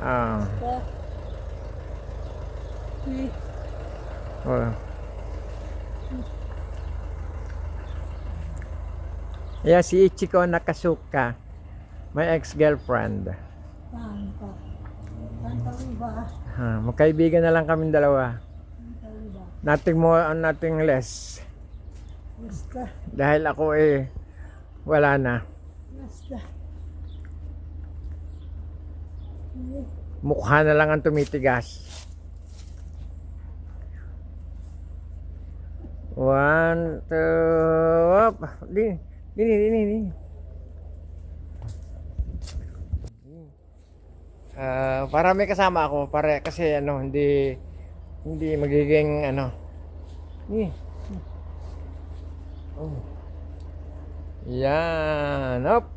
Ah. Oh. Yeah, si Ichiko Nakasuka, my ex-girlfriend. Magkaibigan na lang kaming dalawa. Nothing more and nothing less. Dahil ako wala na. Mukha na lang ang tumitigas. 1, 2, up. Dini. Para may kasama ako, para kasi hindi magiging Oh. Yan, up.